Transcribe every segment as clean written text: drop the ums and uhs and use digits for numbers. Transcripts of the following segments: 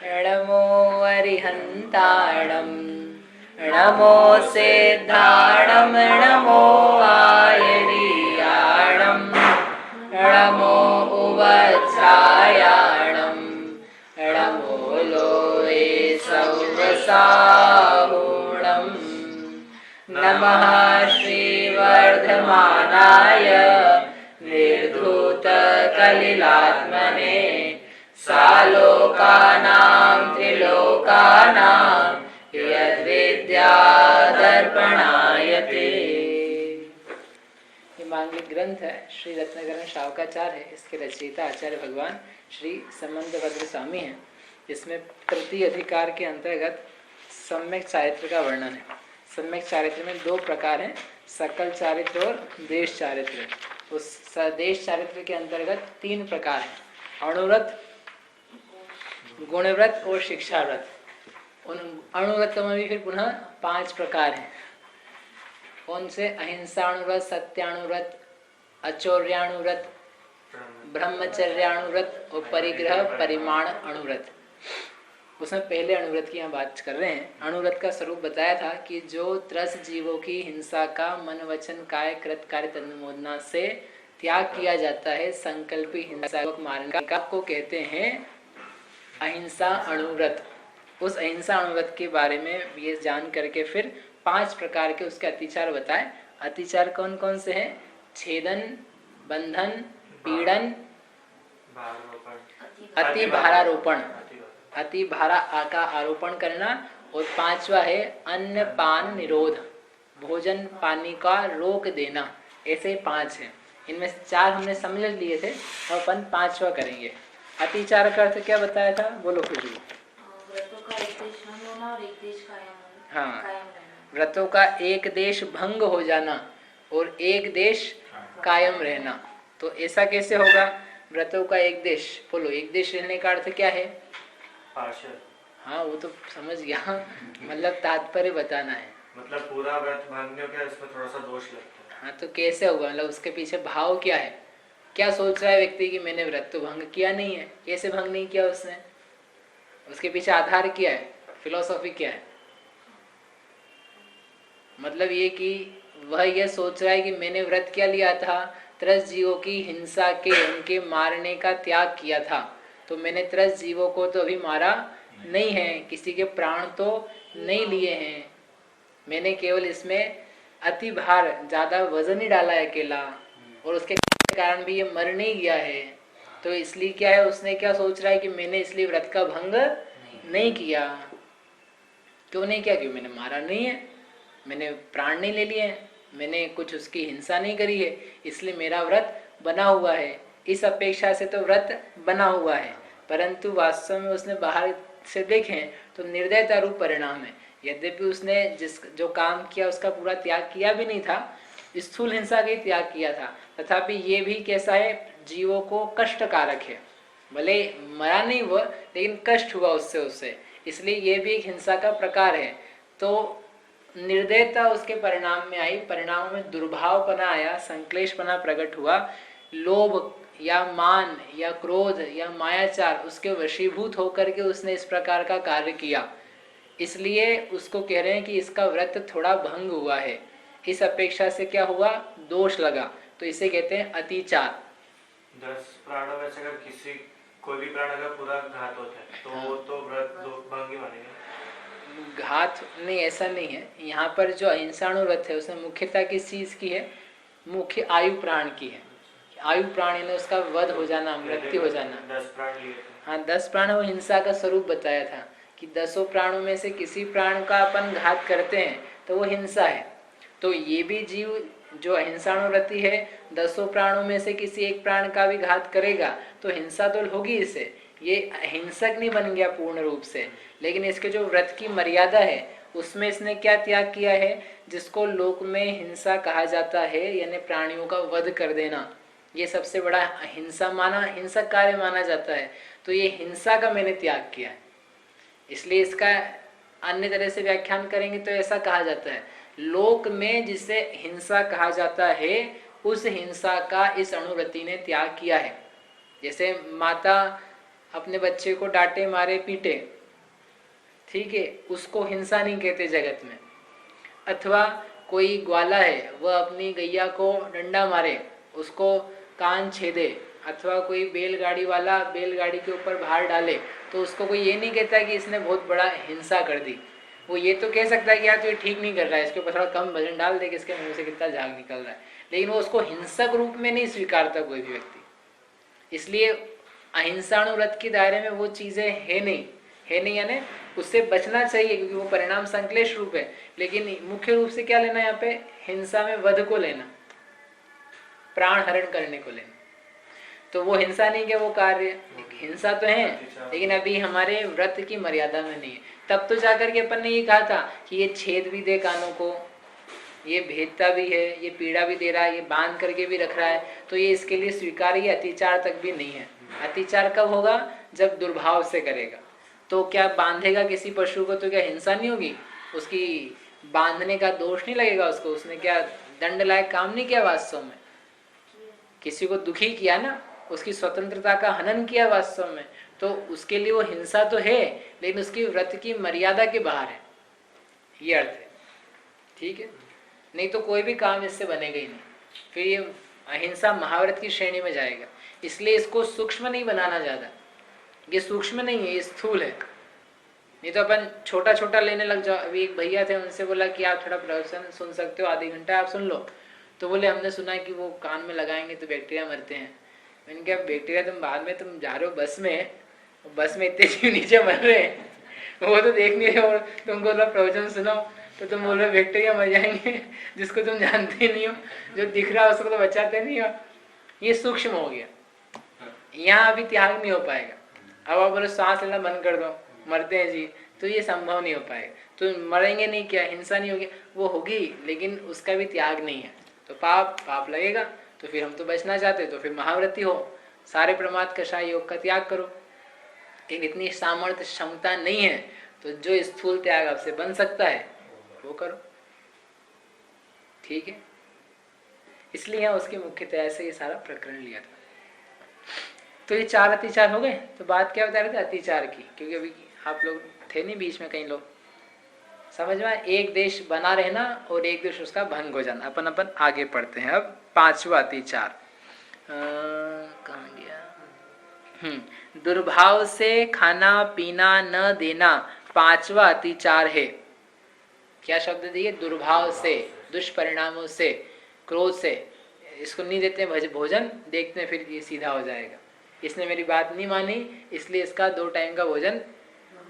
नमो अरिहन्ताणं नमो सिद्धाणं नमो आयर्याणं नमो उवच्छायाणं नमो लोये सौवसाहुणं नमः श्रीवर्धमानाय निर्धूतकलिलात्मने सालोकानां त्रिलोकानां यद्विद्यादर्पणायते। ये मांगलिक ग्रंथ है, श्री रत्नकरण शावकाचार्य है। इसके रचयिता आचार्य भगवान श्री समंतभद्र स्वामी हैं। इसमें तृतीय अधिकार के अंतर्गत सम्यक चारित्र का वर्णन है। सम्यक चारित्र में दो प्रकार हैं, सकल चारित्र और देश चारित्र। उस देश चारित्र के अंतर्गत तीन प्रकार हैं, अणुव्रत, गुणव्रत और शिक्षाव्रत। उन अणुव्रत में भी फिर पुनः 5 प्रकार हैं। कौन से? अहिंसाणुव्रत, सत्याणुव्रत, अचौर्याणुव्रत, ब्रह्मचर्याणुव्रत और परिग्रह परिमाण अणुव्रत। उसमें पहले अणुव्रत की हम बात कर रहे हैं। अणुव्रत का स्वरूप बताया था कि जो 10 जीवों की हिंसा का मन वचन काय कृत कार्य तन्मोदना से त्याग किया जाता है, संकल्पी हिंसा मारने का को कहते हैं अहिंसा अणुव्रत। उस अहिंसा अणुव्रत के बारे में ये जान करके फिर 5 प्रकार के उसके अतिचार बताए। अतिचार कौन कौन से हैं? छेदन, बंधन, पीड़न, अति भारारोपण, अति भारा का आरोपण करना, और 5वां है अन्न पान निरोध, भोजन पानी का रोक देना। ऐसे 5 हैं। इनमें से 4 हमने समझ लिए थे और अपन 5वां करेंगे। अतिचार का अर्थ क्या बताया था? बोलो खुशबू। व्रतों का एक देश भंग होना और एक देश कायम होना। हाँ, व्रतों का एक देश भंग हो जाना और एक देश कायम रहना। तो ऐसा कैसे होगा? व्रतों का एक देश, बोलो एक देश रहने का अर्थ क्या है? हाँ, वो तो समझ गया, मतलब तात्पर्य बताना है। मतलब पूरा व्रत भांगने का इसमें थोड़ा सा दोष लगता है। हाँ, तो कैसे होगा? मतलब उसके पीछे भाव क्या है? क्या सोच रहा है व्यक्ति कि मैंने व्रत तो भंग किया नहीं है, कैसे भंग नहीं किया उसने? उसके पीछे आधार क्या है, फिलोसॉफी क्या है? मतलब ये कि वह यह सोच रहा है कि मैंने व्रत क्या लिया था? 30 जीवों की हिंसा के, उनके मारने का त्याग किया था। तो मैंने 30 जीवों को तो अभी मारा नहीं है, किसी के प्राण तो नहीं लिए हैं। मैंने केवल इसमें अति भार, ज्यादा वजन ही डाला है अकेला, और उसके कारण भी ये मर नहीं गया है। तो इसलिए क्या है, उसने क्या सोच रहा है कि मैंने इसलिए व्रत का भंग नहीं किया। क्यों नहीं किया? क्यों मैंने मारा नहीं है, मैंने प्राण नहीं ले लिए हैं, मैंने कुछ उसकी हिंसा नहीं करी है, इसलिए मेरा व्रत बना हुआ है। इस अपेक्षा से तो व्रत बना हुआ है, परंतु वास्तव में उसने बाहर से देखें तो निर्दयता रूप परिणाम है। यद्यपि उसने जो काम किया उसका पूरा त्याग किया भी नहीं था, स्थूल हिंसा का ही त्याग किया था, तथापि ये भी कैसा है, जीवों को कष्टकारक है। भले मरा नहीं हुआ, लेकिन कष्ट हुआ उससे, इसलिए ये भी एक हिंसा का प्रकार है। तो निर्दयता उसके परिणाम में आई, परिणाम में दुर्भावपना आया, संक्लेशपना प्रकट हुआ, लोभ या मान या क्रोध या मायाचार उसके वशीभूत होकर के उसने इस प्रकार का कार्य किया। इसलिए उसको कह रहे हैं कि इसका व्रत थोड़ा भंग हुआ है। इस अपेक्षा से क्या हुआ, दोष लगा, तो इसे कहते हैं अतिचार। 10 प्राणों में से अगर किसी कोई भी प्राण अगर पूरा घात होता है तो वो तो व्रत भंग ही मानेंगे। घात नहीं, ऐसा नहीं है। यहाँ पर जो अहिंसाणु व्रत है उसमें मुख्यता किस चीज की है? मुख्य आयु प्राण की है। आयु प्राण यानी उसका वध हो जाना, मृत्यु हो जाना। 10 प्राण लिए थे। हाँ, 10 प्राण वो हिंसा का स्वरूप बताया था कि 10 प्राणों में से किसी प्राण का अपन घात करते हैं तो वो हिंसा है। तो ये भी जीव जो अहिंसाणुव्रती है 10 प्राणों में से किसी एक प्राण का भी घात करेगा तो हिंसा तो होगी इससे, ये हिंसक नहीं बन गया पूर्ण रूप से। लेकिन इसके जो व्रत की मर्यादा है उसमें इसने क्या त्याग किया है, जिसको लोक में हिंसा कहा जाता है, यानी प्राणियों का वध कर देना, ये सबसे बड़ा हिंसा माना, हिंसक कार्य माना जाता है। तो ये हिंसा का मैंने त्याग किया है। इसलिए इसका अन्य तरह से व्याख्यान करेंगे तो ऐसा कहा जाता है, लोक में जिसे हिंसा कहा जाता है उस हिंसा का इस अणुव्रति ने त्याग किया है। जैसे माता अपने बच्चे को डांटे मारे पीटे, ठीक है, उसको हिंसा नहीं कहते जगत में। अथवा कोई ग्वाला है, वह अपनी गैया को डंडा मारे, उसको कान छेदे, अथवा कोई बैलगाड़ी वाला बैलगाड़ी के ऊपर भार डाले, तो उसको कोई ये नहीं कहता कि इसने बहुत बड़ा हिंसा कर दी। वो ये तो कह सकता है कि यार तो ये ठीक नहीं कर रहा है, इसके ऊपर थोड़ा कम वजन डाल दे कि इसके मुंह से कितना झाग निकल रहा है, लेकिन वो उसको हिंसक रूप में नहीं स्वीकारता कोई भी व्यक्ति। इसलिए अहिंसाणुव्रत के दायरे में वो चीजें है नहीं, यानी उससे बचना चाहिए, क्योंकि वो परिणाम संक्लेश रूप है। लेकिन मुख्य रूप से क्या लेना, यहाँ पे हिंसा में वध को लेना, प्राण हरण करने को लेना। तो वो हिंसा नहीं क्या, वो कार्य हिंसा तो है, लेकिन अभी हमारे व्रत की मर्यादा में नहीं है। तब तो जाकर के अपन ने ये कहा था कि ये छेद भी दे कानों को, ये भेदता भी है, ये पीड़ा भी दे रहा है, ये बांध करके भी रख रहा है, तो ये इसके लिए स्वीकार्य, ये अतिचार तक भी नहीं है। अतिचार कब होगा, जब दुर्भाव से करेगा। तो क्या बांधेगा किसी पशु को तो क्या हिंसा नहीं होगी, उसकी बांधने का दोष नहीं लगेगा उसको, उसने क्या दंड लायक काम नहीं किया वास्तव में, किसी को दुखी किया ना, उसकी स्वतंत्रता का हनन किया वास्तव में, तो उसके लिए वो हिंसा तो है, लेकिन उसकी व्रत की मर्यादा के बाहर है, ये अर्थ है, ठीक है। नहीं तो कोई भी काम इससे बनेगा ही नहीं, फिर ये अहिंसा महाव्रत की श्रेणी में जाएगा। इसलिए इसको सूक्ष्म नहीं बनाना ज्यादा, ये सूक्ष्म नहीं है, ये स्थूल है। नहीं तो अपन छोटा छोटा लेने लग जाओ। अभी एक भैया थे, उनसे बोला कि आप थोड़ा प्रवचन सुन सकते हो, आधे घंटा आप सुन लो, तो बोले हमने सुना है कि वो कान में लगाएंगे तो बैक्टीरिया मरते हैं। मैंने कहा बैक्टीरिया तुम बाद में, तुम जा रहे हो बस में इतने जीव नीचे मर रहे हैं, वो तो देख नहीं रहे, और तुमको बोला प्रवचन सुनो तो तुम बोल रहे बैक्टीरिया मर जाएंगे, जिसको तुम जानते नहीं हो, जो दिख रहा है उसको तो बचाते नहीं हो। ये सूक्ष्म हो गया, यहाँ अभी त्याग नहीं हो पाएगा। अब आप बोलो सांस लेना बंद कर दो, मरते हैं जी, तो ये संभव नहीं हो पाएगा। तो मरेंगे नहीं, क्या हिंसा नहीं होगी, वो होगी, लेकिन उसका भी त्याग नहीं है, तो पाप लगेगा। तो फिर हम तो बचना चाहते, तो फिर महाव्रती हो, सारे प्रमाद कषाय योग का त्याग करो। इतनी सामर्थ्य क्षमता नहीं है, तो जो स्थूल त्याग आपसे बन सकता है वो करो, ठीक है। इसलिए यहाँ उसकी मुख्यतया से ये सारा प्रकरण लिया था। तो ये 4 अतिचार हो गए। तो बात क्या बता रहे थे अतिचार की, क्योंकि अभी आप लोग थे नहीं बीच में, कई लोग समझ में, एक देश बना रहना और एक देश उसका भंग हो जाना। अपन आगे पढ़ते हैं। अब 5वां अतिचार कहाँ गया, दुर्भाव से खाना पीना न देना 5वां अतिचार है। क्या शब्द दिए, दुर्भाव से, दुष्परिणामों से, क्रोध से, इसको नहीं देते भोजन, देखते हैं फिर ये सीधा हो जाएगा, इसने मेरी बात नहीं मानी इसलिए इसका 2 टाइम का भोजन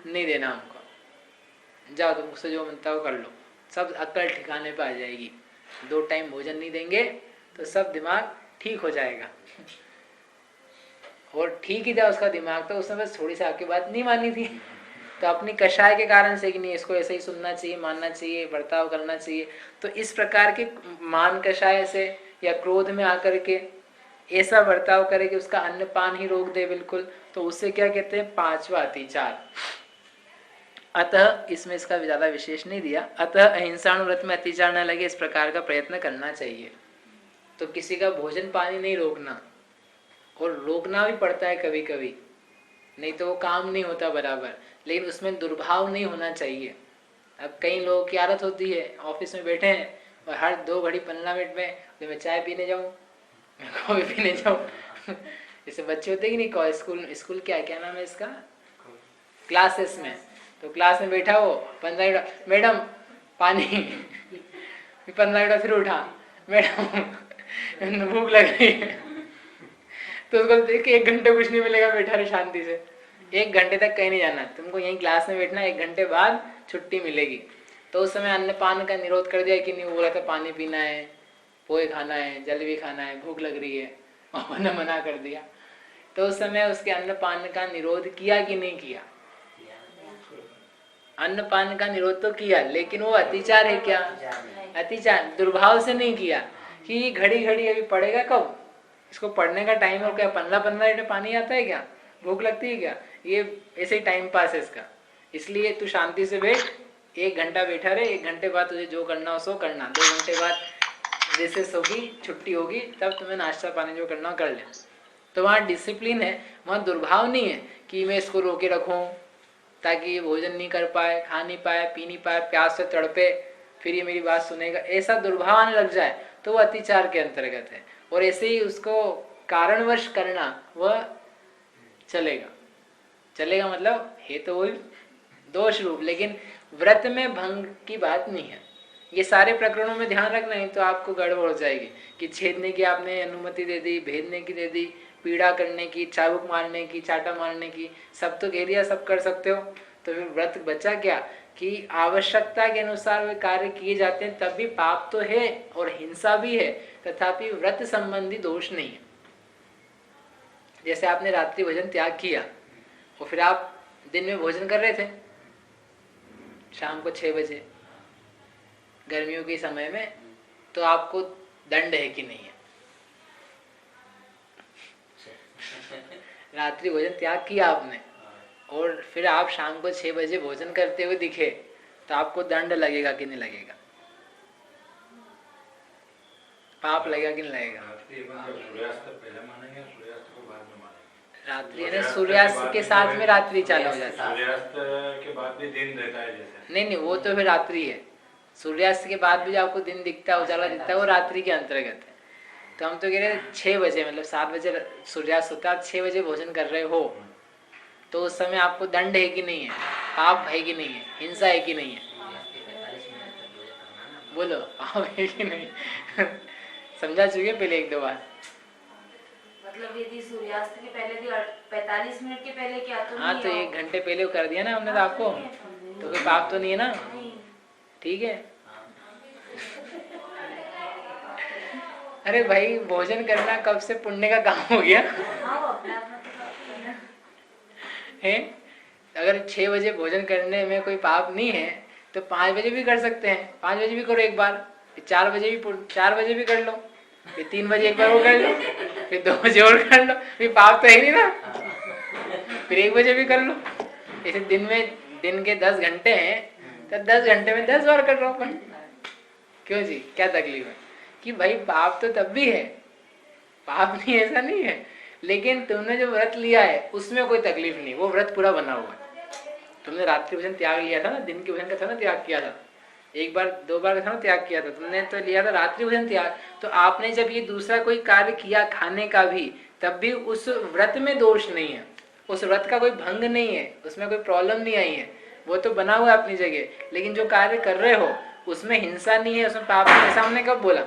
नहीं देना हमको, जाओ तुम मुझसे जो मनता हो कर लो, सब अक्ल ठिकाने पे आ जाएगी। 2 टाइम भोजन नहीं देंगे तो सब दिमाग ठीक हो जाएगा। और ठीक ही था उसका दिमाग, तो उसने बस थोड़ी सी आपकी बात नहीं मानी थी, तो अपनी कषाय के कारण से कि नहीं इसको ऐसे ही सुनना चाहिए, मानना चाहिए, बर्ताव करना चाहिए। तो इस प्रकार के मान कषाय से या क्रोध में आकर के ऐसा बर्ताव करे कि उसका अन्न पान ही रोक दे बिल्कुल, तो उससे क्या कहते हैं 5वां अतिचार। अतः इसमें इसका ज्यादा विशेष नहीं दिया। अतः अहिंसाणुव्रत में अतिचार न लगे, इस प्रकार का प्रयत्न करना चाहिए। तो किसी का भोजन पानी नहीं रोकना, और रोकना भी पड़ता है कभी कभी, नहीं तो वो काम नहीं होता बराबर, लेकिन उसमें दुर्भाव नहीं होना चाहिए। अब कई लोगों की आदत होती है, ऑफिस में बैठे हैं और हर 2 घड़ी 15 मिनट में मैं चाय पीने जाऊँ, मैं कॉफी पीने जाऊँ। जैसे बच्चे होते कि नहीं, स्कूल क्या नाम है इसका, क्लासेस में, तो क्लास में बैठा वो 15 मिनट, मैडम पानी, 15 मिनट फिर उठा, मैडम भूख लग रही है, तो उसको देख के 1 घंटे कुछ नहीं मिलेगा, बैठा रहे शांति से। 1 घंटे तक कहीं नहीं जाना, तुमको यहीं क्लास में बैठना, 1 घंटे बाद छुट्टी मिलेगी। तो उस समय अन्न पान का निरोध कर दिया कि नहीं, बोला था पानी पीना है, पोहे खाना है, जल भी खाना है, भूख लग रही है, और मना कर दिया। तो उस समय उसके अन्न पान का निरोध किया कि नहीं किया, अन्न पान का निरोध तो किया, लेकिन वो अतिचार है क्या, अतिचार दुर्भाव से नहीं किया कि घड़ी घड़ी अभी पड़ेगा कब, इसको पढ़ने का टाइम हो क्या, 15 मिनट पानी आता है क्या, भूख लगती है क्या, ये ऐसे ही टाइम पास है इसका। इसलिए तू शांति से बैठ, 1 घंटा बैठा रहे, 1 घंटे बाद तुझे जो करना हो सो करना, 2 घंटे बाद रिसेस होगी, छुट्टी होगी, तब तुम्हें नाश्ता पानी जो करना हो कर ले। तो वहाँ डिसिप्लिन है, वहाँ दुर्भाव नहीं है कि मैं इसको रोके रखूं ताकि ये भोजन नहीं कर पाए, खा नहीं पाए, पी नहीं पाए, प्यास से तड़पे, फिर ये मेरी बात सुनेगा, ऐसा दुर्भाव आने लग जाए तो वो अतिचार के अंतर्गत है। और ऐसे ही उसको कारणवश करना वह चलेगा मतलब है तो वही दोष रूप, लेकिन व्रत में भंग की बात नहीं है। ये सारे प्रकरणों में ध्यान रखना, नहीं तो आपको गड़बड़ हो जाएगी कि छेदने की आपने अनुमति दे दी, भेदने की दे दी, पीड़ा करने की, चाबुक मारने की, चाटा मारने की, सब तो कह दिया, सब कर सकते हो, तो फिर व्रत बचा क्या? कि आवश्यकता के अनुसार वे कार्य किए जाते हैं, तब भी पाप तो है और हिंसा भी है, तथापि व्रत संबंधी दोष नहीं है। जैसे आपने रात्रि भोजन त्याग किया और फिर आप दिन में भोजन कर रहे थे शाम को 6 बजे गर्मियों के समय में, तो आपको दंड है कि नहीं है? रात्रि भोजन त्याग किया आपने और फिर आप शाम को 6 बजे भोजन करते हुए दिखे, तो आपको दंड लगेगा कि नहीं लगेगा? पाप लगेगा कि नहीं लगेगा? रात्रि है ना, सूर्यास्त के साथ में रात्रि चालू हो जाता है। सूर्यास्त के बाद भी दिन रहता है जैसे? नहीं, वो तो फिर रात्रि है। सूर्यास्त के बाद भी जो आपको दिन दिखता है, उजाला दिखता है, वो रात्रि के अंतर्गत है। तो हम तो कह रहे हैं 6 बजे, मतलब 7 बजे सूर्यास्त होता है, 6 बजे भोजन कर रहे हो, तो उस समय आपको दंड है कि नहीं है? पाप है कि नहीं है? हिंसा है कि नहीं है? बोलो, पाप है कि नहीं? समझा चुके पहले 1-2 बार? मतलब यदि सूर्यास्त के पहले भी 45 मिनट के पहले क्या तो हाँ, तो 1 घंटे पहले कर दिया ना हमने तो आपको, तो कोई पाप तो नहीं है ना? ठीक है। अरे भाई, भोजन करना कब से पुण्य का काम हो गया है? अगर 6 बजे भोजन करने में कोई पाप नहीं है तो 5 बजे भी कर सकते हैं। 5 बजे भी करो एक बार, फिर 4 बजे भी कर लो, फिर 3 बजे एक बार वो कर लो, फिर 2 बजे और कर लो, फिर पाप तो है नहीं ना। फिर 1 बजे भी कर लो। जैसे दिन के 10 घंटे हैं तो 10 घंटे में 10 बार कर लो अपन। क्यों जी, क्या तकलीफ है? कि भाई पाप तो तब भी है, पाप नहीं ऐसा नहीं है, लेकिन तुमने जो व्रत लिया है उसमें कोई तकलीफ नहीं, वो व्रत पूरा बना हुआ है। तुमने रात्रि भोजन त्याग लिया था ना, दिन के भोजन का था ना त्याग किया था, 1 बार 2 बार का था ना त्याग किया था, तुमने तो लिया था रात्रि भोजन त्याग। तो आपने जब ये दूसरा कोई कार्य किया खाने का भी, तब भी उस व्रत में दोष नहीं है, उस व्रत का कोई भंग नहीं है, उसमें कोई प्रॉब्लम नहीं आई है, वो तो बना हुआ है अपनी जगह। लेकिन जो कार्य कर रहे हो उसमें हिंसा नहीं है, उसमें पाप नहीं है। सामने कब बोला?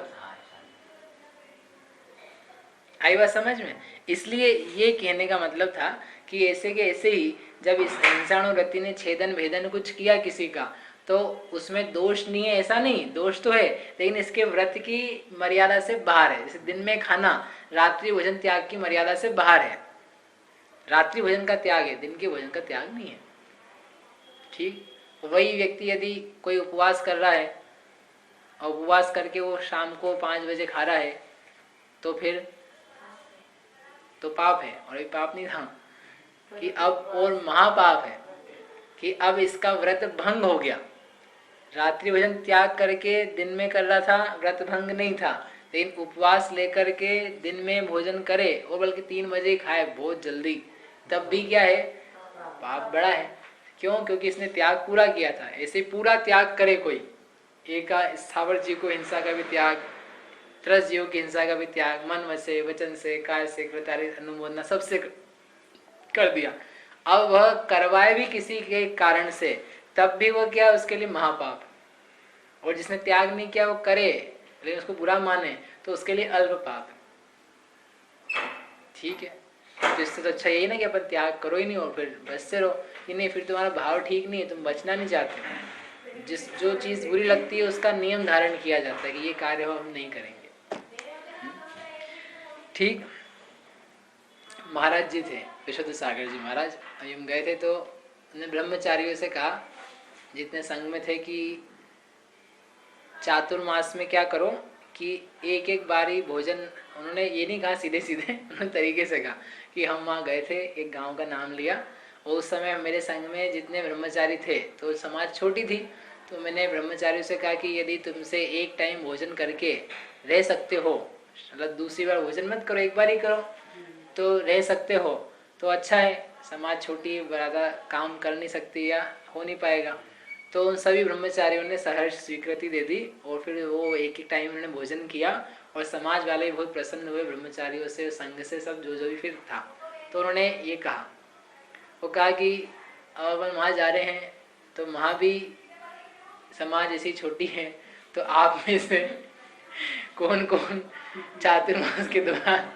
आई बात समझ में? इसलिए ये कहने का मतलब था कि ऐसे के ऐसे ही जब इस हिंसाणुवृत्ति ने छेदन भेदन कुछ किया किसी का, तो उसमें दोष नहीं है, ऐसा नहीं, दोष तो है, लेकिन इसके व्रत की मर्यादा से बाहर है। जैसे दिन में खाना रात्रि भोजन त्याग की मर्यादा से बाहर है, रात्रि भोजन का त्याग है, दिन के भोजन का त्याग नहीं है। ठीक वही व्यक्ति यदि कोई उपवास कर रहा है और उपवास करके वो शाम को 5 बजे खा रहा है, तो फिर तो पाप है। और ये पाप नहीं था कि अब और महापाप है कि अब इसका व्रत भंग हो गया। रात्रि भोजन त्याग करके दिन में कर रहा था, व्रत भंग नहीं था, लेकिन उपवास लेकर के दिन में भोजन करे और बल्कि 3 बजे खाए बहुत जल्दी, तब भी क्या है? पाप बड़ा है। क्यों? क्योंकि इसने त्याग पूरा किया था। ऐसे पूरा त्याग करे कोई, एक स्थावर जी को हिंसा का भी त्याग, त्रस जीव की हिंसा का भी त्याग, मन से, वचन से, काय से, कृतारी अनुमोदना सबसे कर दिया। अब वह करवाए भी किसी के कारण से, तब भी वो क्या? उसके लिए महापाप। और जिसने त्याग नहीं किया वो करे लेकिन उसको बुरा माने, तो उसके लिए अल्प पाप। ठीक है, तो इससे तो अच्छा यही ना कि अपन त्याग करो ही नहीं और फिर बचते रहो कि नहीं, फिर तुम्हारा भाव ठीक नहीं है, तुम बचना नहीं चाहते। जो चीज बुरी लगती है उसका नियम धारण किया जाता है कि ये कार्य हो हम नहीं करेंगे। ठीक। महाराज जी थे विशुद्ध सागर जी महाराज, हम गए थे तो उन्होंने ब्रह्मचारियों से कहा जितने संघ में थे कि चातुर्मास में क्या करो कि एक एक बारी भोजन, उन्होंने ये नहीं कहा सीधे सीधे, उन्होंने तरीके से कहा कि हम वहाँ गए थे, एक गांव का नाम लिया और उस समय मेरे संघ में जितने ब्रह्मचारी थे तो समाज छोटी थी, तो मैंने ब्रह्मचारियों से कहा कि यदि तुमसे एक टाइम भोजन करके रह सकते हो, मतलब दूसरी बार भोजन मत करो, एक बार ही करो, तो रह सकते हो तो अच्छा है, समाज छोटी है, ज़्यादा काम कर नहीं सकती या हो नहीं पाएगा। तो उन सभी ब्रह्मचारियों ने सहर्ष स्वीकृति दे दी और फिर वो एक एक टाइम उन्होंने भोजन किया और समाज वाले भी बहुत प्रसन्न हुए ब्रह्मचारियों से, संघ से, सब जो भी फिर था। तो उन्होंने ये कहा, वो कहा कि अब अपन वहाँ जा रहे हैं तो वहाँ भी समाज ऐसी छोटी है, तो आप में से कौन कौन चातुर्मास के दौरान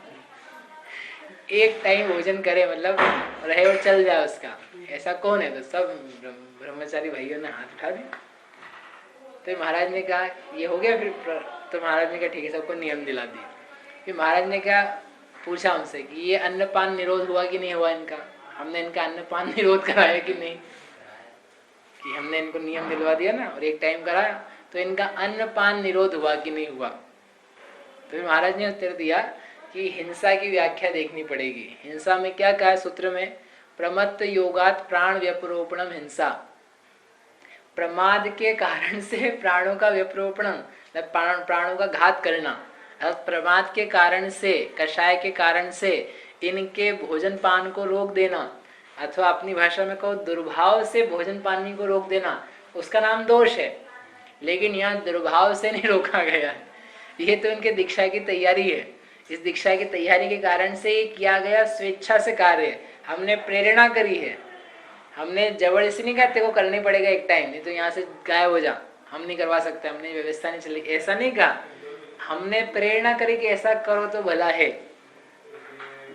एक टाइम भोजन करे, मतलब रहे और चल जाए उसका, ऐसा कौन है? तो सब ब्रह्मचारी भाइयों ने हाथ उठा दिया। तो महाराज ने कहा ये हो गया। फिर तो महाराज ने कहा ठीक है, सबको नियम दिला दिए। फिर महाराज ने कहा, पूछा उनसे कि ये अन्नपान निरोध हुआ कि नहीं हुआ इनका, हमने इनका अन्नपान निरोध कराया कि नहीं, कि हमने इनको नियम दिलवा दिया ना और एक टाइम कराया, तो इनका अन्नपान निरोध हुआ कि नहीं हुआ। तो फिर महाराज ने उत्तर दिया कि हिंसा की व्याख्या देखनी पड़ेगी। हिंसा में क्या कहा है सूत्र में, प्रमत्त योगात प्राण व्यपरोपणम हिंसा, प्रमाद के कारण से प्राणों का व्यपरोपण, प्राणों का घात करना, प्रमाद के कारण से, कषाय के कारण से इनके भोजन पान को रोक देना, अथवा अपनी भाषा में कहो दुर्भाव से भोजन पानी को रोक देना, उसका नाम दोष है। लेकिन यहाँ दुर्भाव से नहीं रोका गया है, ये तो इनके दीक्षा की तैयारी है। इस दीक्षा की तैयारी के कारण से ये किया गया स्वेच्छा से कार्य, हमने प्रेरणा करी है, हमने जबरदस्ती नहीं कहते को करनी पड़ेगा एक टाइम, नहीं तो यहाँ से गायब हो जा, हम नहीं करवा सकते, हमने व्यवस्था नहीं चली, ऐसा नहीं कहा। हमने प्रेरणा करी कि ऐसा करो तो भला है,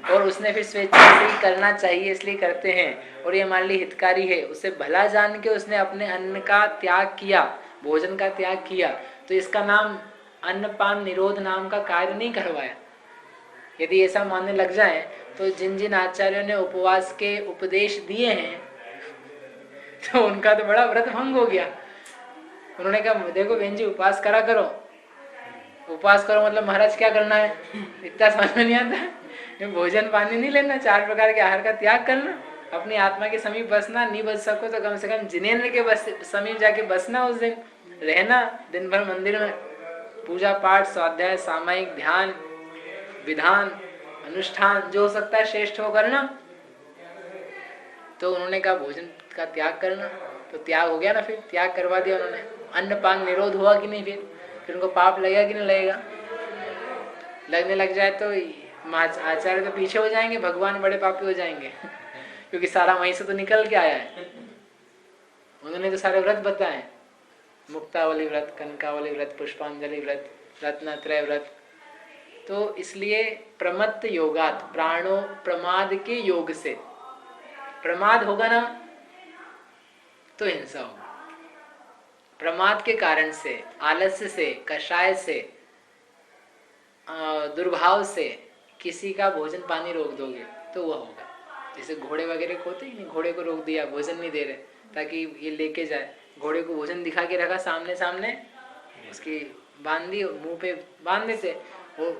और उसने फिर स्वेच्छा से करना चाहिए इसलिए करते हैं, और ये हमारे लिए हितकारी है, उसे भला जान के उसने अपने अन्न का त्याग किया, भोजन का त्याग किया, तो इसका नाम अन्नपान निरोध नाम का कार्य नहीं करवाया। यदि ऐसा मानने लग जाए तो जिन जिन आचार्यों ने उपवास के उपदेश दिए हैं तो उनका तो बड़ा व्रत भंग हो गया। उन्होंने कहा देखो बहन जी उपवास करा करो, उपवास करो मतलब महाराज क्या करना है, इतना समझ में नहीं आता है। भोजन पानी नहीं लेना, 4 प्रकार के आहार का त्याग करना, अपनी आत्मा के समीप बसना, नहीं बच सको तो कम से कम जिनेन्द्र के समीप जाके बसना, उस दिन रहना, दिन भर मंदिर में पूजा पाठ स्वाध्याय सामायिक ध्यान विधान अनुष्ठान जो हो सकता है श्रेष्ठ हो करना। तो उन्होंने कहा भोजन का त्याग करना, तो त्याग हो गया ना, फिर त्याग करवा दिया उन्होंने। अन्नपान निरोध हुआ कि नहीं, फिर उनको पाप लगेगा कि नहीं लगेगा? लगने लग जाए तो आचार्य तो पीछे हो जाएंगे, भगवान बड़े पापी हो जाएंगे क्योंकि सारा वहीं से तो निकल के आया है। उन्होंने तो सारे व्रत बताए, मुक्तावली व्रत, कनकावली व्रत, पुष्पांजलि व्रत, रत्नत्रय व्रत। तो इसलिए प्रमत्त योगात, प्राणों प्रमाद के योग से, प्रमाद होगा ना तो हिंसा होगा। प्रमाद के कारण से, आलस्य से, कषाय से, दुर्भाव से किसी का भोजन पानी रोक दोगे तो वह होगा। जैसे घोड़े वगैरह को होते ही नहीं, घोड़े को रोक दिया, भोजन नहीं दे रहे ताकि ये लेके जाए, घोड़े को भोजन दिखा के रखा सामने सामने, उसकी बांध दी, मुंह पे बांध देते, वो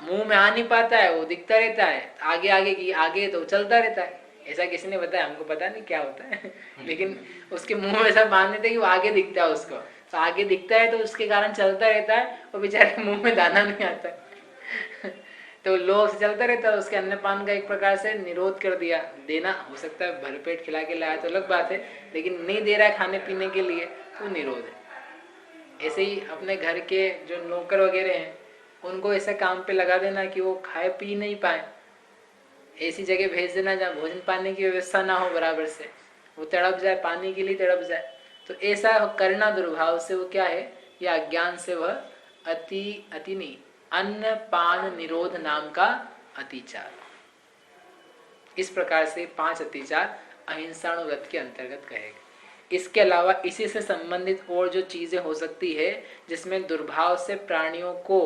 मुंह में आ नहीं पाता है, वो दिखता रहता है, आगे आगे की आगे तो चलता रहता है। ऐसा किसी ने बताया, हमको पता नहीं क्या होता है लेकिन उसके मुंह में ऐसा बांध देते कि वो आगे दिखता है उसको, तो आगे दिखता है तो उसके कारण चलता रहता है, और बेचारे मुंह में दाना नहीं आता तो लोभ से चलता रहता है। उसके अन्नपान का एक प्रकार से निरोध कर दिया। देना हो सकता है भरपेट खिला के लाया तो अलग बात है, लेकिन नहीं दे रहा है खाने पीने के लिए तो निरोध है। ऐसे ही अपने घर के जो नौकर वगैरह हैं उनको ऐसे काम पे लगा देना कि वो खाए पी नहीं पाए, ऐसी जगह भेज देना जहाँ भोजन पानी की व्यवस्था ना हो बराबर से, वो तड़प जाए, पानी के लिए तड़प जाए, तो ऐसा करना दुर्भाव से, वो क्या है, या अज्ञान से वह अति नहीं, अन्न पान निरोध नाम का अतिचार। इस प्रकार से 5 अतिचार अहिंसाणुव्रत के अंतर्गत कहेगा। इसके अलावा इसी से संबंधित और जो चीजें हो सकती है जिसमें दुर्भाव से प्राणियों को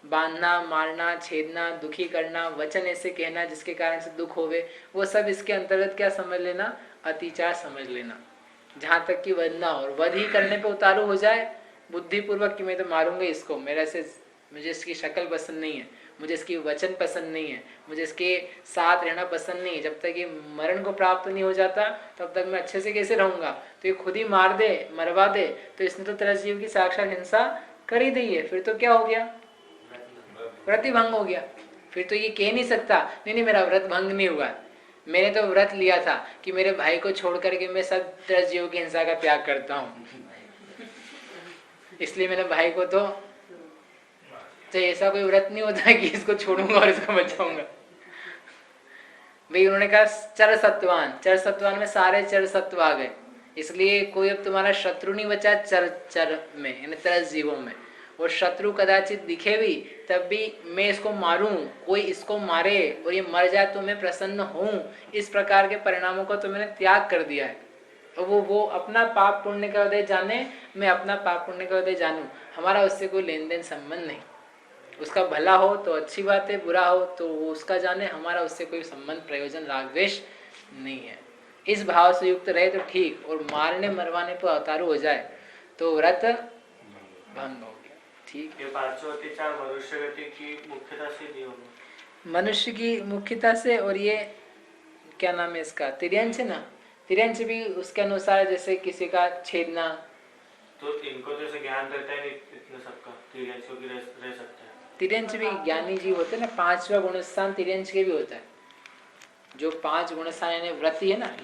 बांधना, मारना, छेदना, दुखी करना, वचन ऐसे कहना जिसके कारण से दुख होवे, वो सब इसके अंतर्गत क्या समझ लेना, अतिचार समझ लेना। जहां तक कि वध ना हो, वध ही करने पे उतारू हो जाए बुद्धिपूर्वक कि मैं तो मारूंगा इसको, मेरे से मुझे इसकी शक्ल पसंद नहीं है, मुझे इसकी वचन पसंद नहीं है, मुझे इसके साथ रहना पसंद नहीं है, जब तक ये मरण को प्राप्त नहीं हो जाता तब तक मैं अच्छे से कैसे रहूंगा, तो ये खुद ही मार दे, मरवा दे, तो इसने तो तरह जीव की साक्षात हिंसा कर ही दी है। फिर तो क्या हो गया, प्रतिभंग हो गया। फिर तो ये कह नहीं सकता नहीं मेरा व्रत भंग नहीं हुआ, मैंने तो व्रत लिया था कि मेरे भाई को छोड़ करके मैं सब 10 जीवों की हिंसा का त्याग करता हूँ, इसलिए मेरे भाई को तो ऐसा कोई व्रत नहीं होता कि इसको छोड़ूंगा और इसको बचाऊंगा। भाई उन्होंने कहा चर सत्वान में सारे चर सत्व आ गए, इसलिए कोई अब तुम्हारा शत्रु नहीं बचा चर में यानी 30 जीवों में। और शत्रु कदाचित दिखे भी तब भी मैं इसको मारूं, कोई इसको मारे और ये मर जाए तो मैं प्रसन्न हूं, इस प्रकार के परिणामों को तो मैंने त्याग कर दिया है। और वो अपना पाप पुण्य का उदय जाने, मैं अपना पाप पुण्य का उदय जानूं, हमारा उससे कोई लेन देन संबंध नहीं। उसका भला हो तो अच्छी बात है, बुरा हो तो वो उसका जाने, हमारा उससे कोई संबंध प्रयोजन राग द्वेष नहीं है। इस भाव से युक्त रहे तो ठीक, और मारने मरवाने पर अवतारू हो जाए तो व्रत भंग हो गया। ठीक, ये पांचों अत्याचार मनुष्य गति की मुख्यता से दिए होंगे, मनुष्य की मुख्यता से। और ये क्या नाम है इसका, तिर्यंच है ना, तिर्यंच भी उसके अनुसार, जैसे किसी का छेदना, तो इनको तो ऐसे ज्ञान रहता है नहीं इतने सबका, तिर्यंचों की रह सकता है। तिर्यंच भी ज्ञानी जीव होते हैं ना, 5वां गुणस्थान तिर्यंच के भी होता है। जो 5 गुणस्थान यानी व्रती है ना,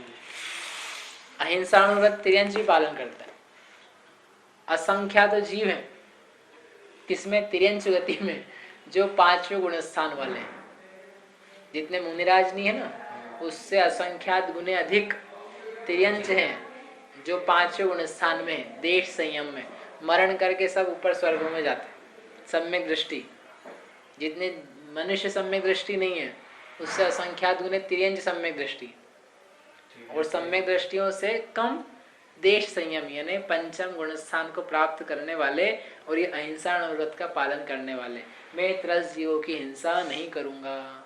अहिंसाणुव्रत तिर्यंच भी पालन करता है। असंख्यात जीव है किसमें, तिर्यंच गति में, जो 5वें गुणस्थान वाले हैं। जितने मुनिराज नहीं है ना, उससे असंख्यात गुने अधिक तिर्यंच हैं जो 5वें गुणस्थान में, देश संयम में, मरण करके सब ऊपर स्वर्गों में जाते हैं। सम्यक दृष्टि, जितने मनुष्य सम्यक दृष्टि नहीं है उससे असंख्यात गुने तिर्यंच सम्यक दृष्टि, और सम्यक दृष्टियों से कम देश संयम यानी 5म गुणस्थान को प्राप्त करने वाले, और ये अहिंसा व्रत का पालन करने वाले। मैं 30 जीवों की हिंसा नहीं करूंगा,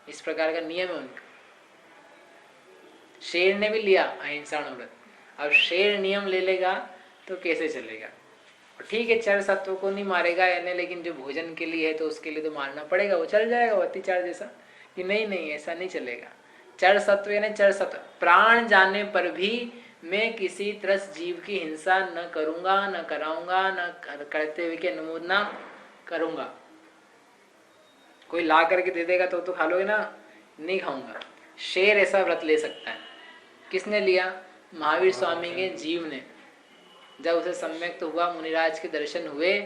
इस प्रकार का नियम है उनका। शेर ने भी लिया अहिंसा व्रत, अब शेर नियम ले लेगा तो कैसे चलेगा। ठीक है, चर सत्व को नहीं मारेगा यानी, लेकिन जो भोजन के लिए है तो उसके लिए तो मारना पड़ेगा, वो चल जाएगा। वो अतिचार जैसा कि नहीं ऐसा नहीं चलेगा। चर सत्व यानी चर सत्व, प्राण जाने पर भी मैं किसी 30 जीव की हिंसा न करूंगा, न कराऊंगा, न करते हुए के अनुमोदना करूंगा। कोई ला करके दे देगा तो खा लोगे ना, नहीं खाऊंगा। शेर ऐसा व्रत ले सकता है। किसने लिया, महावीर स्वामी के जीव ने। जब उसे सम्यक तो हुआ, मुनिराज के दर्शन हुए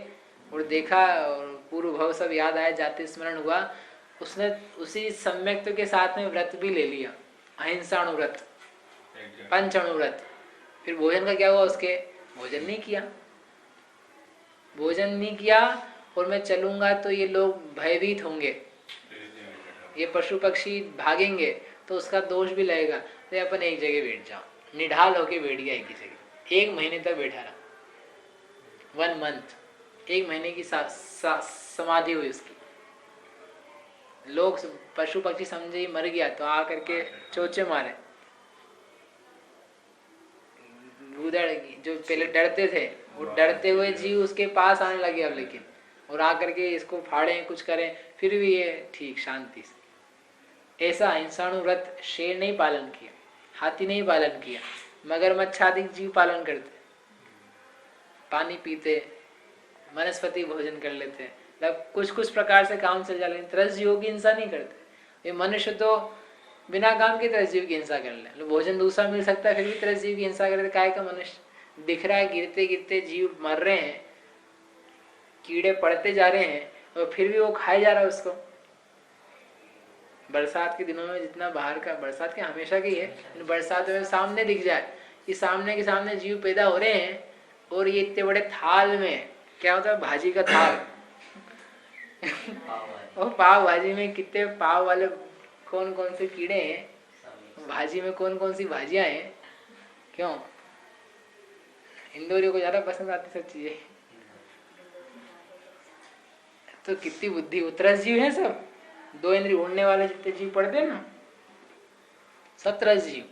और देखा और पूर्व भव सब याद आया, जाति स्मरण हुआ, उसने उसी सम्यक के साथ में व्रत भी ले लिया, अहिंसाणुव्रत, पंचाणुव्रत। फिर भोजन का क्या हुआ, उसके भोजन नहीं किया और मैं चलूंगा तो ये लोग भयभीत होंगे, ये पशु पक्षी भागेंगे तो उसका दोष भी लगेगा। तो अपन एक जगह बैठ जाओ, निढाल होके बैठ गया एक ही जगह, 1 महीने तक बैठा रहा, 1 मंथ, 1 महीने की समाधि हुई उसकी। लोग पशु पक्षी समझे ही मर गया तो आ करके चोचे मारे। जो पहले डरते थे वो डरते हुए जीव उसके पास आने लगे अब, लेकिन और आकर के इसको फाड़ें कुछ करें फिर भी ये ठीक शांति से। ऐसा अहिंसाणुव्रत शेर नहीं पालन किया, हाथी नहीं पालन किया, मगरमच्छ आदि जीव पालन करते, पानी पीते, वनस्पति भोजन कर लेते, मतलब कुछ प्रकार से काम चल जाते, 30 जीवों की हिंसा नहीं करते। ये मनुष्य तो बिना काम के 30 जीव की हिंसा कर ले, भोजन दूसरा मिल सकता है फिर भी 30 जीव की हिंसा करते। काय का मनुष्य दिख रहा है गिरते गिरते जीव मर रहे हैं, कीड़े पड़ते जा रहे हैं और फिर भी वो खाए जा रहा है उसको। बरसात के दिनों में जितना बाहर का, बरसात के हमेशा की है, बरसात में सामने दिख जाए कि सामने के सामने जीव पैदा हो रहे हैं और ये इतने बड़े थाल में, क्या होता है भाजी का थाल और पाव भाजी में कितने पाव वाले कौन कौन से कीड़े हैं, भाजी में कौन कौन सी भाजियां हैं। क्यों इंदौरियों को ज्यादा पसंद आती सब चीजें, तो कितनी बुद्धि, उतरस जीव है सब, 2 इंद्रिय उड़ने वाले जितने जीव पड़ते हैं ना, 17 जीव,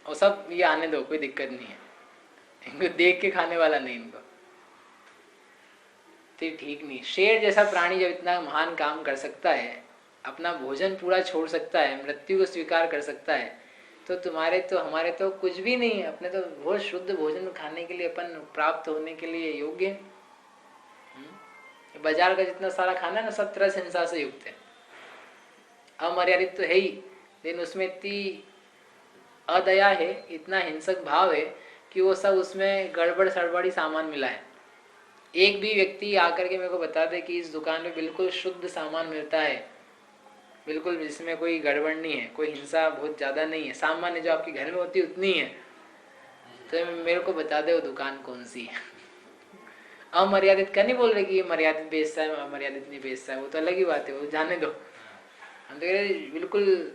और सब ये आने दो, कोई दिक्कत नहीं है, इनको देख के खाने वाला नहीं इनको, तो ठीक नहीं। शेर जैसा प्राणी जब इतना महान काम कर सकता है, अपना भोजन पूरा छोड़ सकता है, मृत्यु को स्वीकार कर सकता है, तो तुम्हारे तो हमारे तो कुछ भी नहीं है। अपने तो बहुत शुद्ध भोजन खाने के लिए, अपन प्राप्त होने के लिए योग्य, बाजार का जितना सारा खाना है ना सब तरस हिंसा से युक्त है। अमर्यादित तो है ही, लेकिन उसमें इतनी अदया है, इतना हिंसक भाव है कि वो सब उसमें गड़बड़ सड़बड़ी सामान मिला है। एक भी व्यक्ति आकर के मेरे को बता दे कि इस दुकान में बिल्कुल शुद्ध सामान मिलता है, बिल्कुल जिसमें कोई गड़बड़ नहीं है, कोई हिंसा बहुत ज़्यादा नहीं है, सामान्य जो आपके घर में होती है उतनी है, तो मेरे को बता दे वो दुकान कौन सी है। अमर्यादित का नहीं बोल रहे कि ये मर्यादित बेचता है, अमर्यादित नहीं बेचता है, वो तो अलग ही बात है, वो जाने दो। हम तो कह रहे बिल्कुल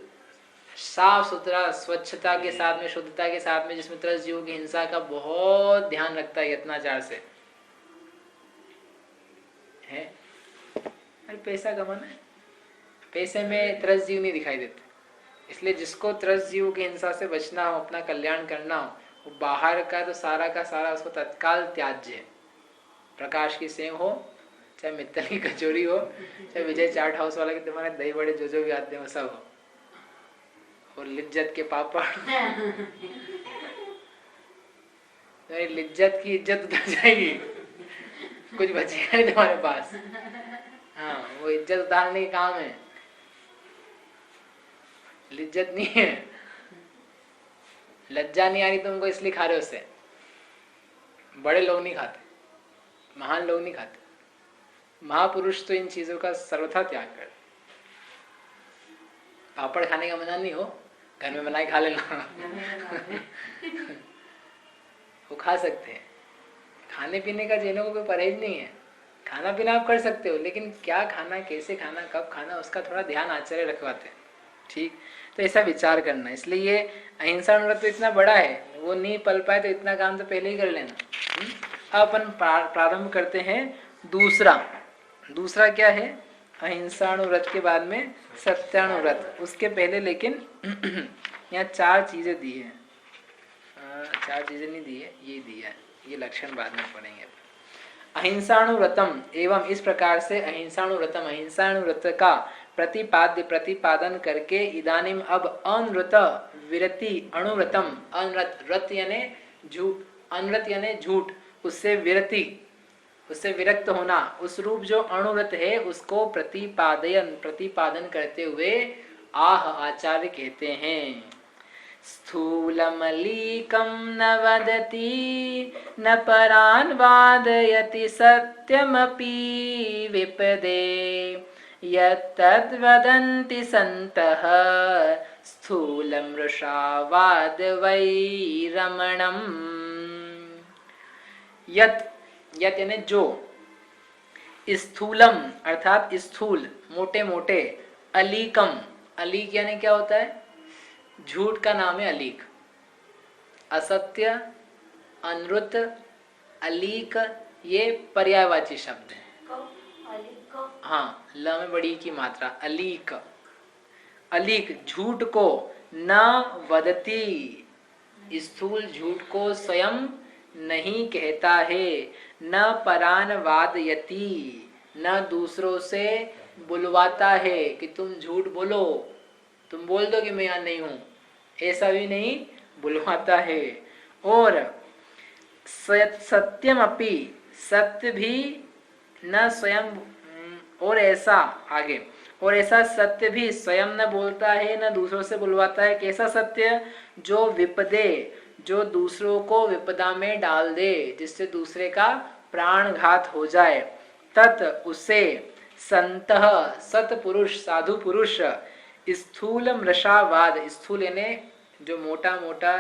साफ सुथरा, स्वच्छता के साथ में, शुद्धता के साथ में, जिसमें त्रस्त जीवों की हिंसा का बहुत ध्यान रखता है यत्नाचार से है। अरे पैसा कमाना है, पैसे में त्रस्त जीव नहीं दिखाई देते। इसलिए जिसको त्रस्त जीवों की हिंसा से बचना हो, अपना कल्याण करना हो, वो बाहर का तो सारा का सारा उसको तत्काल त्याज्य है। प्रकाश की सेव हो, चाहे मित्तल की कचौरी हो, चाहे विजय चाट हाउस वाला के तुम्हारे दही बड़े जो भी आते हैं वो सब हो, और लिज्जत के पापड़ तो लिज्जत की इज्जत उतर जाएगी, कुछ बचेगा नहीं तुम्हारे पास। हाँ, वो इज्जत उतारने के काम है, लिज्जत नहीं है। लज्जा नहीं आ रही तुमको इसलिए खा रहे हो उससे। बड़े लोग नहीं खाते, महान लोग नहीं खाते, महापुरुष तो इन चीजों का सर्वथा त्याग कर। पापड़ खाने का मजा नहीं हो, घर में बनाए खा लेना। वो खा सकते हैं। खाने पीने का जिन्हों को कोई परहेज नहीं है, खाना पीना आप कर सकते हो, लेकिन क्या खाना, कैसे खाना, कब खाना, उसका थोड़ा ध्यान आचार्य रखवाते हैं। ठीक, तो ऐसा विचार करना। इसलिए ये अहिंसा अनुव्रत तो इतना बड़ा है, वो नहीं पल पाए तो इतना काम तो पहले ही कर लेना। अब अपन प्रारंभ करते हैं दूसरा क्या है? अहिंसाणुव्रत के बाद में सत्याणुव्रत। उसके पहले लेकिन यहाँ 4 चीजें दी है। 4 चीजें नहीं दी है, ये दी है, ये लक्षण बाद में पढ़ेंगे। अहिंसाणुव्रतम एवं, इस प्रकार से अहिंसाणुव्रतम, अहिंसाणुव्रत का प्रतिपादन करके इदानीम अब अनृत विरति अणुव्रतम, अनृत, व्रत यानी झूठ, अनृत यानी झूठ, उससे विरति, उससे विरक्त होना, उस रूप जो अणुव्रत है उसको प्रतिपादन करते हुए आचार्य कहते हैं। स्थूलमलीकं न वदति न परान् वादयति सत्यमपि विपदे यत्तद्वदन्ति सन्तः स्थूलमृषावाद वै रमणम्। यत् यानी जो, स्थूलम अर्थात स्थूल, मोटे मोटे, अलीकम, अलीक यानी क्या होता है? झूठ का नाम है अलीक। असत्य, अनृत, अलीक ये पर्यायवाची शब्द है। हाँ, ल में बड़ी की मात्रा, अलीक। अलीक झूठ को न वदती, स्थूल झूठ को स्वयं नहीं कहता है, न परान वादयति, न दूसरों से बुलवाता है कि तुम झूठ बोलो, तुम बोल दो कि मैं यहाँ नहीं हूं, ऐसा भी नहीं बुलवाता है। और सत्यम अपि, सत्य भी न स्वयं, और ऐसा आगे, और ऐसा सत्य भी स्वयं न बोलता है न दूसरों से बुलवाता है। कैसा सत्य? जो विपदे, जो दूसरों को विपदा में डाल दे, जिससे दूसरे का प्राणघात हो जाए, तत् उसे संतः, सतपुरुष, साधु पुरुष, स्थूल मृषावाद, स्थूल यानी जो मोटा मोटा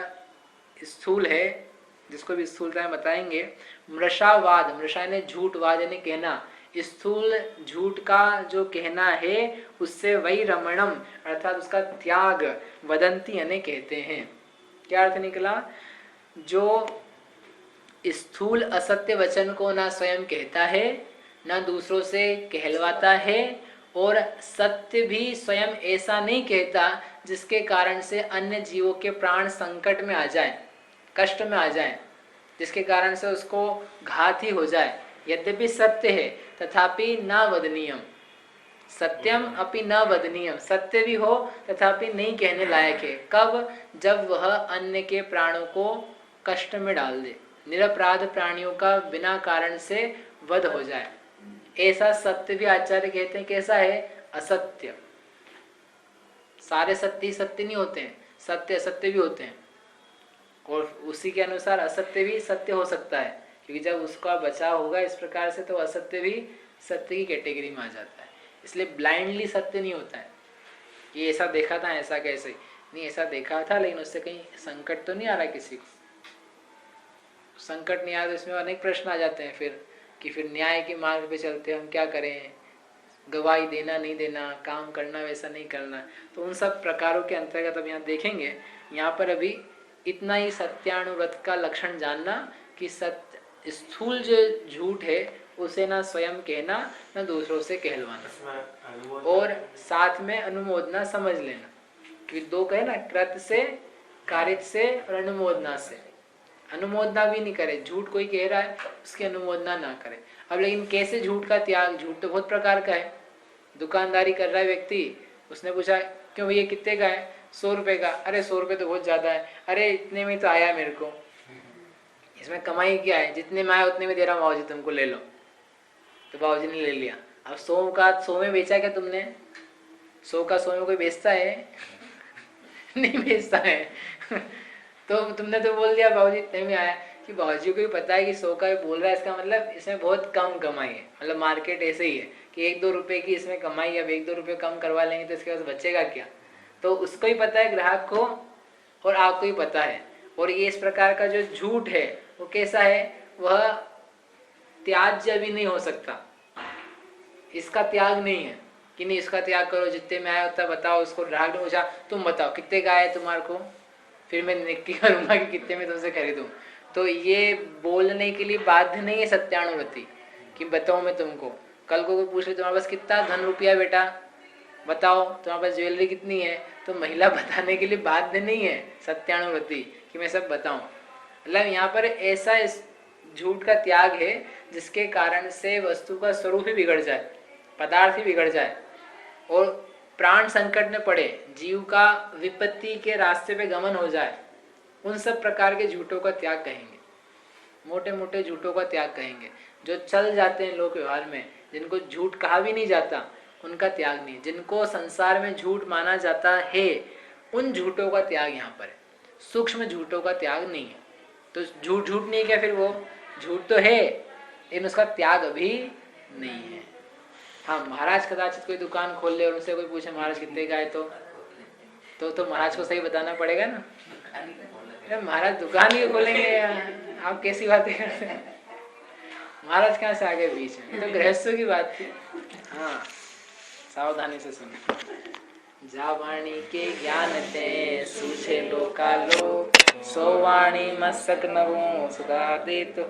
स्थूल है, जिसको भी स्थूलता बताएंगे, मृषावाद, मृषा यानी झूठ, वाद यानी कहना, स्थूल झूठ का जो कहना है उससे वही रमणम अर्थात उसका त्याग, वदंती यानी कहते हैं। क्या अर्थ निकला? जो स्थूल असत्य वचन को ना स्वयं कहता है, ना दूसरों से कहलवाता है, और सत्य भी स्वयं ऐसा नहीं कहता जिसके कारण से अन्य जीवों के प्राण संकट में आ जाए, कष्ट में आ जाए, जिसके कारण से उसको घात ही हो जाए। यद्यपि सत्य है तथापि न वदनीयम, सत्यम अपि न वदनीयम, सत्य भी हो तथापि नहीं कहने लायक है। कब? जब वह अन्य के प्राणों को कष्ट में डाल दे, निरपराध प्राणियों का बिना कारण से वध हो जाए, ऐसा सत्य भी आचार्य कहते हैं कैसा है, असत्य। सारे सत्य सत्य नहीं होते हैं, सत्य असत्य भी होते हैं, और उसी के अनुसार असत्य भी सत्य हो सकता है, क्योंकि जब उसका बचाव होगा इस प्रकार से तो असत्य भी सत्य की कैटेगरी में आ जाता है। इसलिए ब्लाइंडली सत्य नहीं होता है कि ऐसा देखा था ऐसा कैसे नहीं, ऐसा देखा था लेकिन उससे कहीं संकट तो नहीं आ रहा किसी को। संकट नहीं आया तो इसमें अनेक प्रश्न आ जाते हैं फिर कि फिर न्याय के मार्ग पे चलते हम क्या करें, गवाही देना नहीं देना, काम करना वैसा नहीं करना। तो उन सब प्रकारों के अंतर्गत अब यहाँ देखेंगे। यहाँ पर अभी इतना ही सत्यानुव्रत का लक्षण जानना कि सत्य स्थूल जो झूठ है उसे ना स्वयं कहना ना दूसरों से कहलवाना, और साथ में अनुमोदना समझ लेना कि दो कहे ना, कृत से, कारित से और अनुमोदना से। अनुमोदना भी नहीं करे, झूठ कोई कह रहा है उसकी अनुमोदना ना करे। अब लेकिन कैसे झूठ का त्याग, झूठ तो बहुत प्रकार का है। दुकानदारी कर रहा है व्यक्ति, उसने पूछा क्यों भैया कितने का है, 100 रुपए का। अरे 100 रुपए तो बहुत ज्यादा है। अरे इतने में तो आया मेरे को, इसमें कमाई क्या है, जितने में आया उतने में दे रहा हूँ बाबूजी, तुमको ले लो। तो बाबूजी ने ले लिया। अब 100 का 100 में बेचा क्या तुमने, 100 का 100 में कोई बेचता है नहीं बेचता है तो तुमने तो बोल दिया बाबूजी इतने में आया, कि बाबूजी को भी पता है कि 100 का बोल रहा है, इसका मतलब इसमें बहुत कम कमाई है। मतलब मार्केट ऐसे ही है कि 1-2 रुपए की इसमें कमाई है, अब 1-2 रुपए कम करवा लेंगे तो इसके पास बचेगा क्या। तो उसको ही पता है ग्राहक को, और आपको ही पता है। और ये इस प्रकार का जो झूठ है वो कैसा है, वह त्याज्य भी नहीं हो सकता। इसका त्याग नहीं है कि नहीं इसका त्याग करो, जितने में आया उतना बताओ। उसको ग्राहक ने पूछा तुम बताओ कितने का आया तुम्हारे को, फिर मैं निक्की करूंगा कि कितने में तुमसे खरीदूं। तो ये बोलने के लिए बाध्य नहीं है सत्यानुव्रति कि बताओ मैं तुमको। कल को कोई पूछ ले तुम्हारे पास कितना धन रुपया बेटा, बताओ तुम्हारे पास ज्वेलरी कितनी है, तो महिला बताने के लिए बाध्य नहीं है सत्यानुव्रति कि मैं सब बताऊं। मतलब यहाँ पर ऐसा झूठ का त्याग है जिसके कारण से वस्तु का स्वरूप ही बिगड़ जाए, पदार्थ ही बिगड़ जाए, और प्राण संकट में पड़े, जीव का विपत्ति के रास्ते पे गमन हो जाए। उन सब प्रकार के झूठों का त्याग कहेंगे, मोटे मोटे झूठों का त्याग कहेंगे। जो चल जाते हैं लोक व्यवहार में, जिनको झूठ कहा भी नहीं जाता, उनका त्याग नहीं। जिनको संसार में झूठ माना जाता है, उन झूठों का त्याग यहाँ पर है। सूक्ष्म झूठों का त्याग नहीं है। तो झूठ झूठ नहीं क्या, फिर वो झूठ तो है लेकिन उसका त्याग अभी नहीं है। हाँ, महाराज कदाचित कोई दुकान खोल ले और उनसे कोई पूछे महाराज कितने का है, तो महाराज को सही बताना पड़ेगा ना। महाराज दुकान ही खोलेंगे, आप कैसी बातें करते हैं, महाराज कहाँ से आगे बीच में, तो गृहस्थों की बात थी। हाँ, सावधानी से सुनो। जा वाणी के ज्ञान ते सूझे लोका लो, सो वाणी मस्तक नवो सदा देत हो।